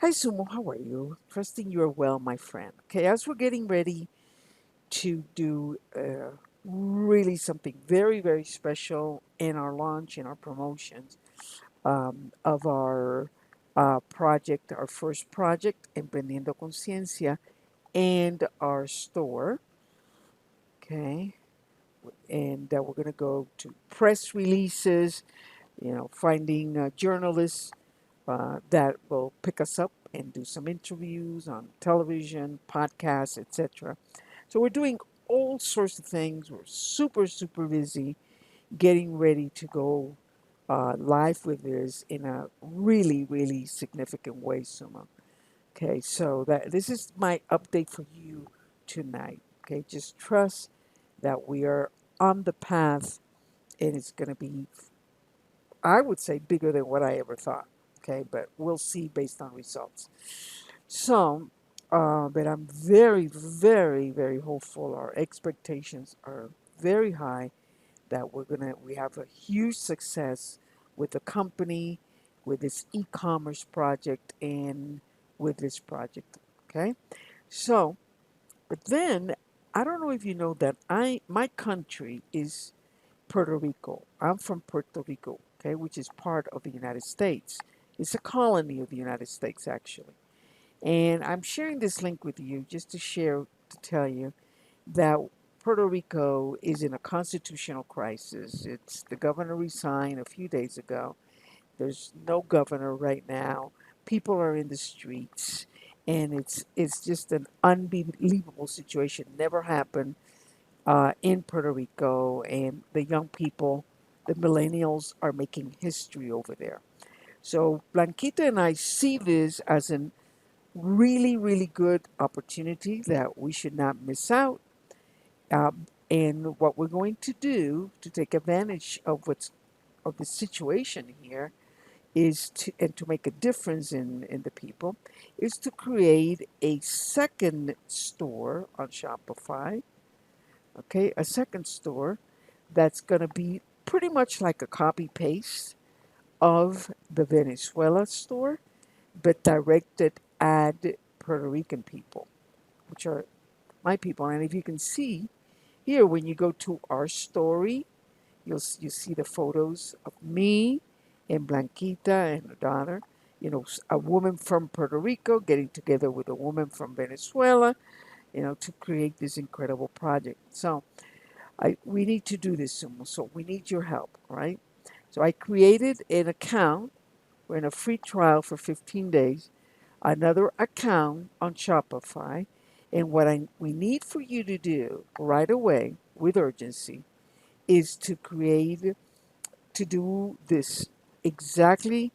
Hi, Sumo. How are you? Trusting you are well, my friend. Okay, as we're getting ready to do really something very, very special in our launch, in our promotions of our project, our first project, Emprendiendo Conciencia, and our store. Okay, and we're going to go to press releases, finding journalists that will pick us up and do some interviews on television, podcasts, etc. So we're doing all sorts of things. We're super, super busy getting ready to go live with this in a really, really significant way, Suma. Okay, so that this is my update for you tonight. Okay, just trust that we are on the path and it's going to be, I would say, bigger than what I ever thought. Okay, but we'll see based on results. So, but I'm very, very, very hopeful. Our expectations are very high that we have a huge success with the company, with this e-commerce project, and with this project. Okay, so but then I don't know if you know that my country is Puerto Rico. I'm from Puerto Rico, okay, which is part of the United States. It's a colony of the United States, actually. And I'm sharing this link with you just to share, to tell you that Puerto Rico is in a constitutional crisis. It's the governor resigned a few days ago. There's no governor right now. People are in the streets, and it's just an unbelievable situation. Never happened in Puerto Rico, and the young people, the millennials, are making history over there. So Blanquita and I see this as an really, really good opportunity that we should not miss out. And what we're going to do to take advantage of what's of the situation here is to and to make a difference in the people is to create a second store on Shopify. Okay, a second store that's going to be pretty much like a copy paste of the Venezuela store, but directed at Puerto Rican people, which are my people. And if you can see here, when you go to our story, you see the photos of me and Blanquita and her daughter. A woman from Puerto Rico getting together with a woman from Venezuela, to create this incredible project. So we need to do this soon. So we need your help, right? So I created an account. We're in a free trial for 15 days. Another account on Shopify. And what we need for you to do right away with urgency is to do this exactly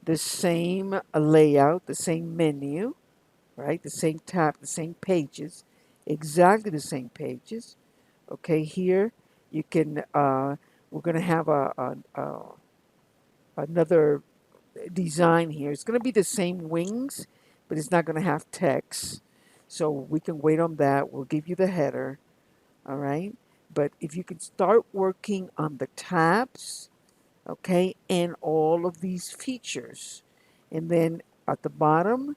the same layout, the same menu, right? The same tab, the same pages, exactly the same pages. Okay, here you can, we're going to have another design here. It's going to be the same wings, but it's not going to have text. So we can wait on that. We'll give you the header, all right? But if you can start working on the tabs, okay, and all of these features. And then at the bottom,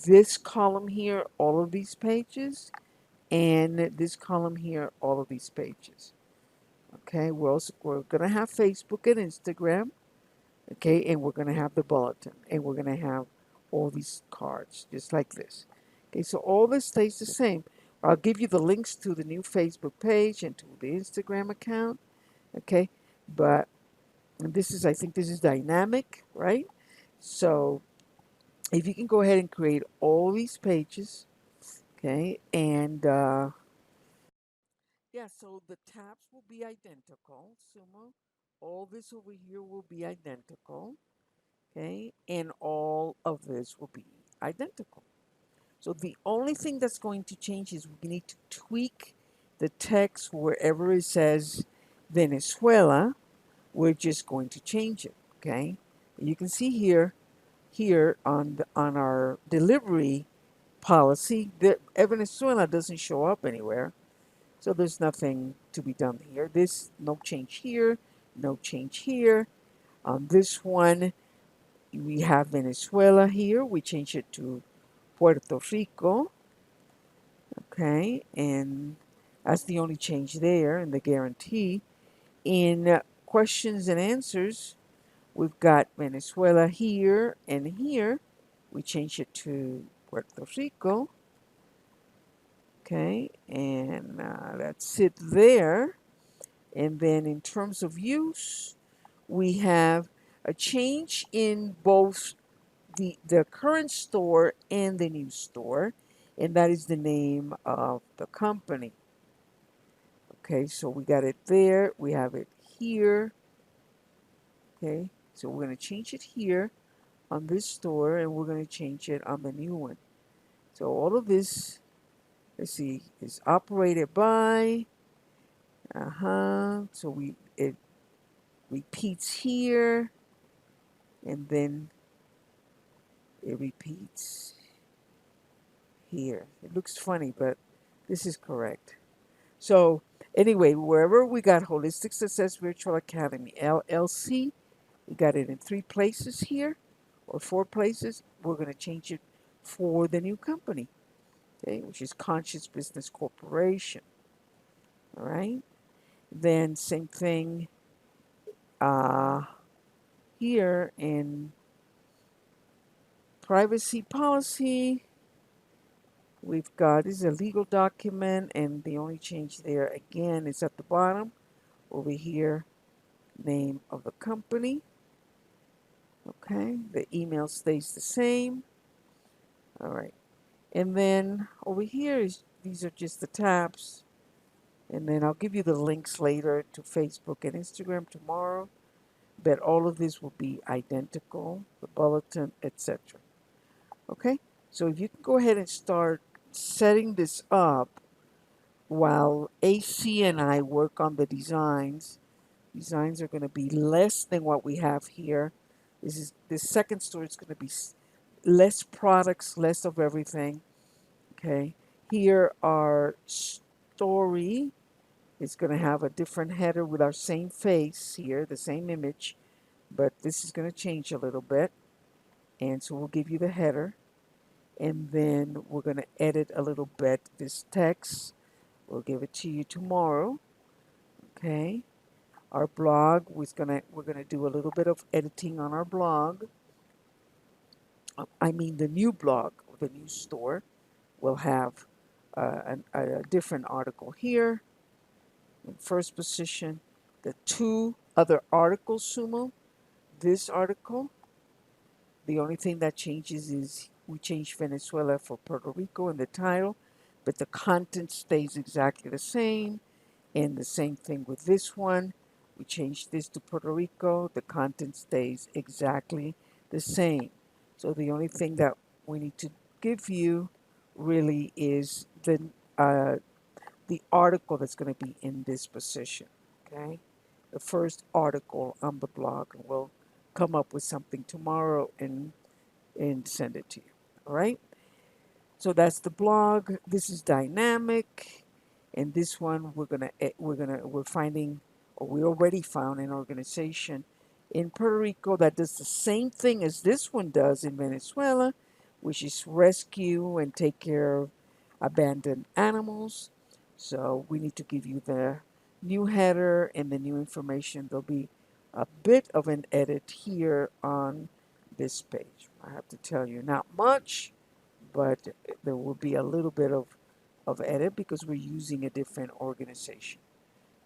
this column here, all of these pages, and this column here, all of these pages. Okay, we're going to have Facebook and Instagram, okay, and we're going to have the bulletin, and we're going to have all these cards, just like this. Okay, so all this stays the same. I'll give you the links to the new Facebook page and to the Instagram account, okay, but I think this is dynamic, right? So if you can go ahead and create all these pages, okay, and yeah, so the tabs will be identical, Sumo. All this over here will be identical, okay, and all of this will be identical. So the only thing that's going to change is we need to tweak the text wherever it says Venezuela. We're just going to change it, okay? You can see here on our delivery policy that Venezuela doesn't show up anywhere. So there's nothing to be done here. This no change here, no change here. On this one, We have Venezuela here. We change it to Puerto Rico. Okay, and that's the only change there in the guarantee. In questions and answers, we've got Venezuela here and here. We change it to Puerto Rico. Okay, and that's it there. And then in terms of use, we have a change in both the current store and the new store, and that is the name of the company. Okay, so we got it there. We have it here. Okay, so we're going to change it here on this store, and we're going to change it on the new one. So all of this, let's see, is operated by. So it repeats here, and then it repeats here. It looks funny, but this is correct. So anyway, wherever we got Holistic Success Virtual Academy, LLC, we got it in 3 places here or 4 places. We're going to change it for the new company, okay, which is Conscious Business Corporation. All right. Then same thing uh, here in privacy policy. We've got this is a legal document, and the only change there again is at the bottom over here, name of the company. Okay, the email stays the same. All right, and then over here is these are just the tabs, and then I'll give you the links later to Facebook and Instagram tomorrow. But all of this will be identical, the bulletin, etc. Okay, so if you can go ahead and start setting this up while AC and I work on the designs. Designs are going to be less than what we have here. This second store is going to be less products, less of everything. Okay, here our story is going to have a different header with our same face here, the same image, but this is going to change a little bit. And so we'll give you the header, and then we're going to edit a little bit this text. We'll give it to you tomorrow. Okay. Our blog we're gonna do a little bit of editing on our blog. I mean the new blog, the new store will have a different article here in first position. The 2 other articles, Sumo. This article, the only thing that changes is we change Venezuela for Puerto Rico in the title, but the content stays exactly the same. And the same thing with this one. We changed this to Puerto Rico. The content stays exactly the same. So the only thing that we need to give you really is the article that's going to be in this position. Okay, the first article on the blog, and we'll come up with something tomorrow and send it to you. All right. So that's the blog. This is dynamic, and this one we're finding, or we already found an organization in Puerto Rico that does the same thing as this one does in Venezuela, which is rescue and take care of abandoned animals. So we need to give you the new header and the new information. There'll be a bit of an edit here on this page. I have to tell you, not much, but there will be a little bit of edit because we're using a different organization.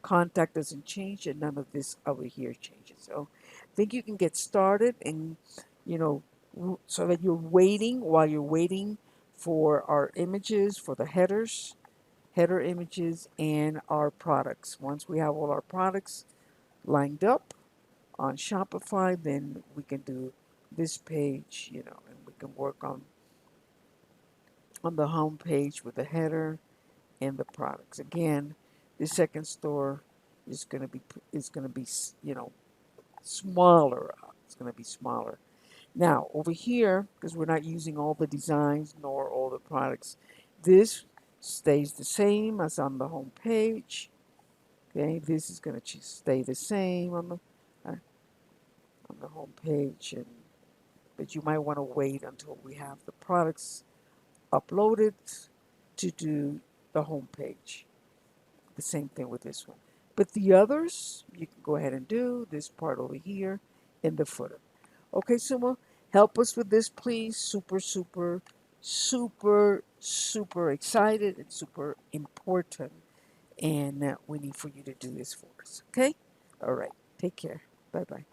Contact doesn't change, and none of this over here changes. So I think you can get started, and you know, so that you're waiting while you're waiting for our images, for the headers, header images, and our products. Once we have all our products lined up on Shopify, then we can do this page, and we can work on the home page with the header and the products. Again, the second store is going to be smaller. It's going to be smaller. Now over here, because we're not using all the designs nor all the products, this stays the same as on the home page. Okay, this is going to stay the same on the home page, and but you might want to wait until we have the products uploaded to do the home page. The same thing with this one. But the others, you can go ahead and do this part over here in the footer. Okay, Sumo, help us with this, please. Super, super, super, super excited and super important. And we need for you to do this for us. Okay? All right. Take care. Bye bye.